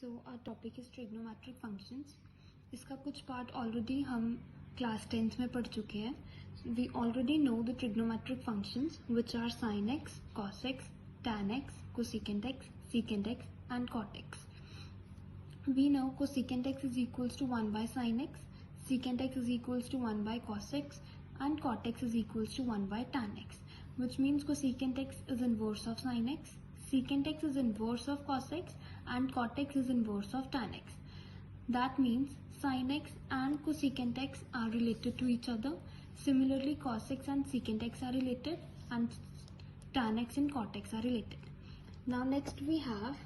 So our topic is trigonometric functions. इसका कुछ part already हम क्लास 10th में पढ़ चुके हैं। We already know the trigonometric functions which are sin x, cos x, tan x, cosecant x, secant x and cot x. We know cosecant x is equals to 1 by sin x, secant x is equals to 1 by cos x and cot x is equals to 1 by tan x, which means cosecant x is inverse of sin x, secant x is inverse of cos x and cot x is inverse of tan x. That means sin x and cosecant x are related to each other. Similarly, cos x and secant x are related and tan x and cot x are related. Now next we have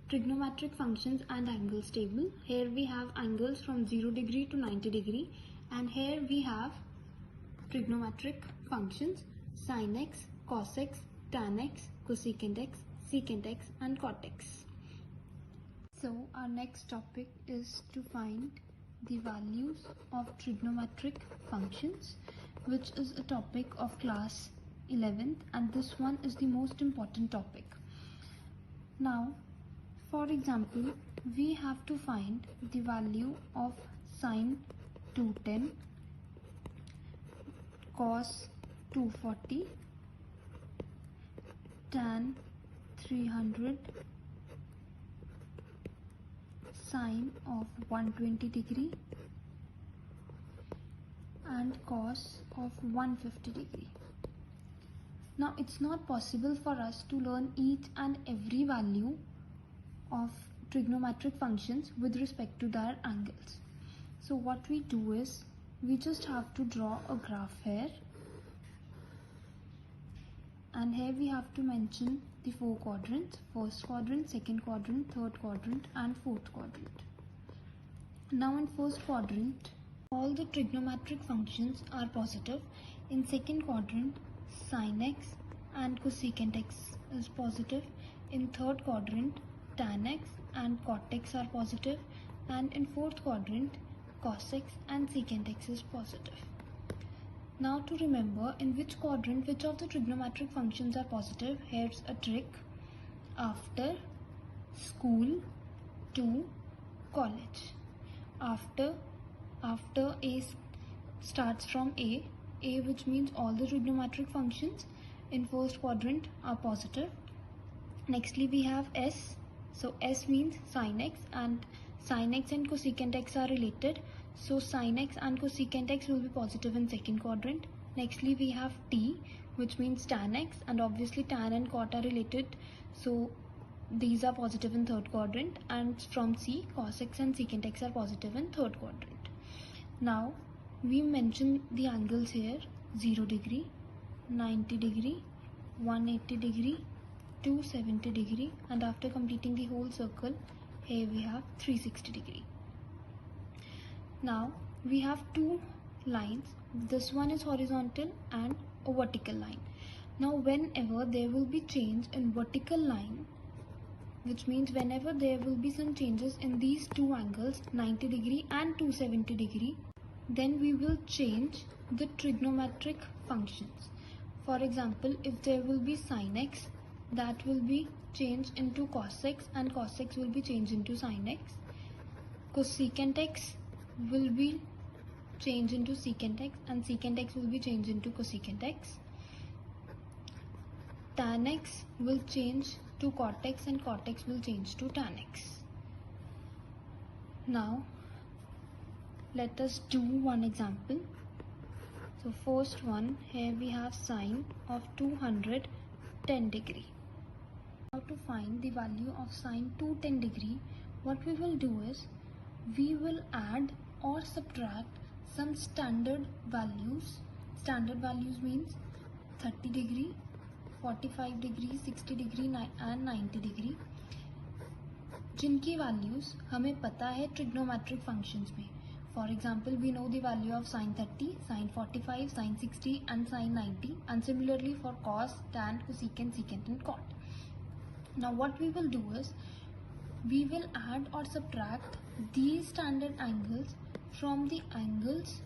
trigonometric functions and angles table. Here we have angles from 0 degree to 90 degree, and here we have trigonometric functions sin x, cos x, tan x, cosecant x, secant x and cot x. So our next topic is to find the values of trigonometric functions, which is a topic of class 11th, and this one is the most important topic. Now, for example, we have to find the value of sin 210, cos 240, tan 300, sine of 120 degree and cos of 150 degree. Now it's not possible for us to learn each and every value of trigonometric functions with respect to their angles. So what we do is we just have to draw a graph here, and here we have to mention the 4 quadrants: first quadrant, second quadrant, third quadrant and fourth quadrant. Now in first quadrant, all the trigonometric functions are positive. In second quadrant, sin x and cosecant x is positive. In third quadrant, tan x and cot x are positive, and in fourth quadrant, cos x and secant x is positive. Now to remember in which quadrant which of the trigonometric functions are positive, here's a trick. After school to college, after A starts from A which means all the trigonometric functions in first quadrant are positive. Nextly we have S. So S means sin x and cosecant x are related. So sin x and cosecant x will be positive in second quadrant. Nextly we have T, which means tan x, and obviously tan and cot are related. So these are positive in third quadrant. And from C, cos x and secant x are positive in third quadrant. Now we mention the angles here: 0 degree, 90 degree, 180 degree, 270 degree, and after completing the whole circle, here we have 360 degree. Now we have two lines. This one is horizontal and a vertical line. Now whenever there will be change in vertical line, which means whenever there will be some changes in these two angles, 90 degree and 270 degree, then we will change the trigonometric functions. For example, if there will be sin x, that will be changed into cos x, and cos x will be changed into sin x. Cosecant x will be changed into secant x, and secant x will be changed into cosecant x. Tan x will change to cot x, and cot x will change to tan x. Now let us do one example. So first one, here we have sine of 210 degree. Now to find the value of sine 210 degree, what we will do is we will add or subtract some standard values. Standard values means 30 degree, 45 degree, 60 degree and 90 degree, जिनकी values हमें पता है trigonometric functions में. For example, we know the value of sin 30, sin 45, sin 60 and sin 90, and similarly for cos, tan, cosecant, secant and cot. Now what we will do is we will add or subtract these standard angles from the angles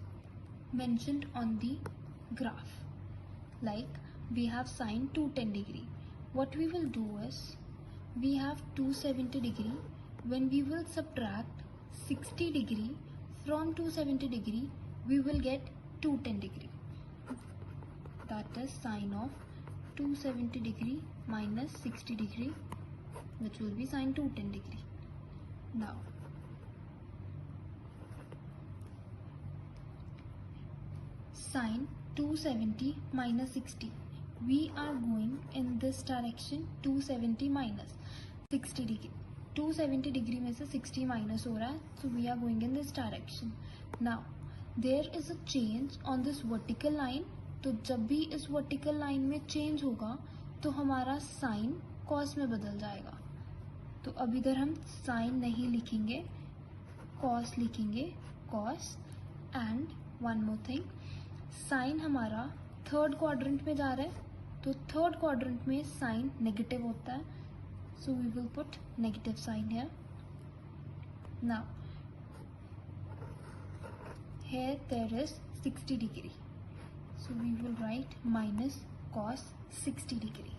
mentioned on the graph. Like we have sine 210 degree. What we will do is we have 270 degree. when we will subtract 60 degree from 270 degree, we will get 210 degree. That is sine of 270 degree minus 60 degree, which will be sine 210 degree. Now, sine 270 minus 60. We are going in this direction. 270 minus 60 degree. 270 degree में से 60 minus हो रहा है, so we are going in this direction. Now, there is a change on this vertical line. तो जब भी इस vertical line में चेंज होगा तो हमारा साइन कॉस में बदल जाएगा. तो अब इधर हम साइन नहीं लिखेंगे, कॉस लिखेंगे, cos. And one more thing, sine हमारा थर्ड क्वाड्रेंट में जा रहा है, तो थर्ड क्वाड्रेंट में साइन नेगेटिव होता है, so we will put negative sign here. Now here there is 60 degree, so we will write minus cos 60 degree,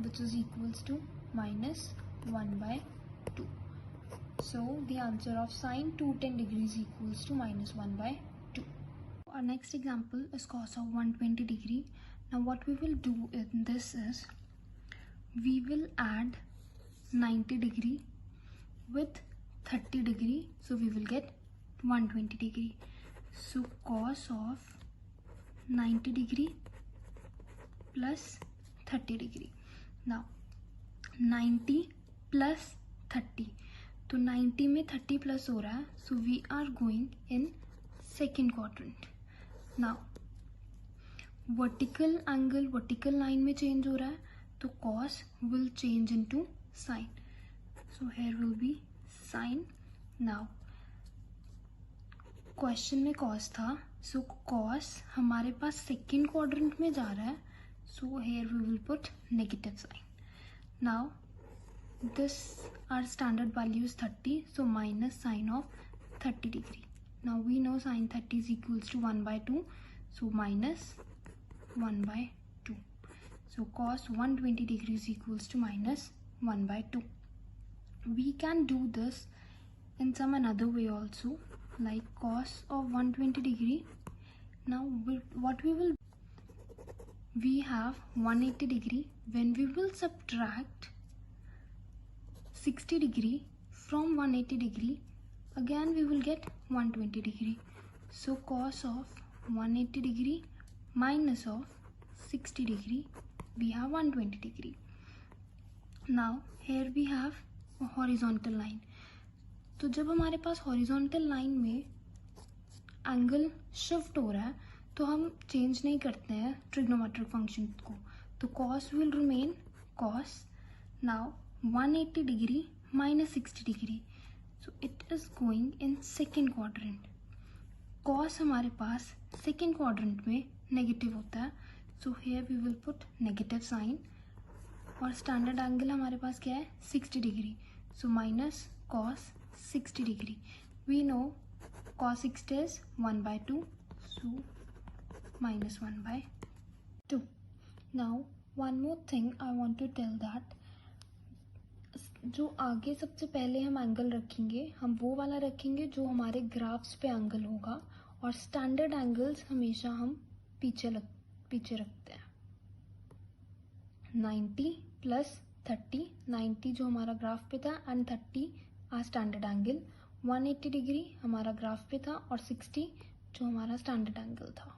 which is equals to minus 1 by 2. So the answer of sine 210 degrees equals to minus 1 by 2. Our next example is cos of 120 degree. Now what we will do in this is, we will add 90 degree with 30 degree, so we will get 120 degree. So cos of 90 degree plus 30 degree. Now 90 plus 30, तो 90 में 30 plus हो रहा है, so we are going in second quadrant. Now vertical angle vertical line में change हो रहा है, तो cos will change into sine, so here will be sine. Now question में cos था, so cos हमारे पास सेकेंड क्वाड्रेंट में जा रहा है, so here we will put negative sign. Now this our standard value is 30, so minus sine of 30 degree. Now we know sine 30 is equals to 1 by 2, so minus 1 by 2. So cos 120 degrees equals to minus 1 by 2. We can do this in some another way also, like cos of 120 degree. Now what we will, we have 180 degree. When we will subtract 60 degree from 180 degree, again we will get 120 degree. So cos of 180 degree minus of 60 degree, we have 120 degree. Now here we have a horizontal line. तो जब हमारे पास horizontal line में angle shift हो रहा है, तो हम change नहीं करते हैं ट्रिग्नोमेट्रिक फंक्शन को, तो cos will remain cos. Now 180 degree minus 60 degree, so it is going in second quadrant. cos हमारे पास सेकेंड क्वाड्रेंट में नेगेटिव होता है, so here we will put negative sign. और स्टैंडर्ड एंगल हमारे पास क्या है, 60 degree, so minus cos 60 degree. We know cos 60 is 1 by 2, so minus 1 by 2. Now one more thing I want to tell that, जो आगे सबसे पहले हम एंगल रखेंगे, हम वो वाला रखेंगे जो हमारे ग्राफ्स पे एंगल होगा, और स्टैंडर्ड एंगल्स हमेशा हम पीछे रखते हैं. 90 प्लस 30, 90 जो हमारा ग्राफ पे था एंड 30 स्टैंडर्ड एंगल. 180 डिग्री हमारा ग्राफ पे था और 60 जो हमारा स्टैंडर्ड एंगल था.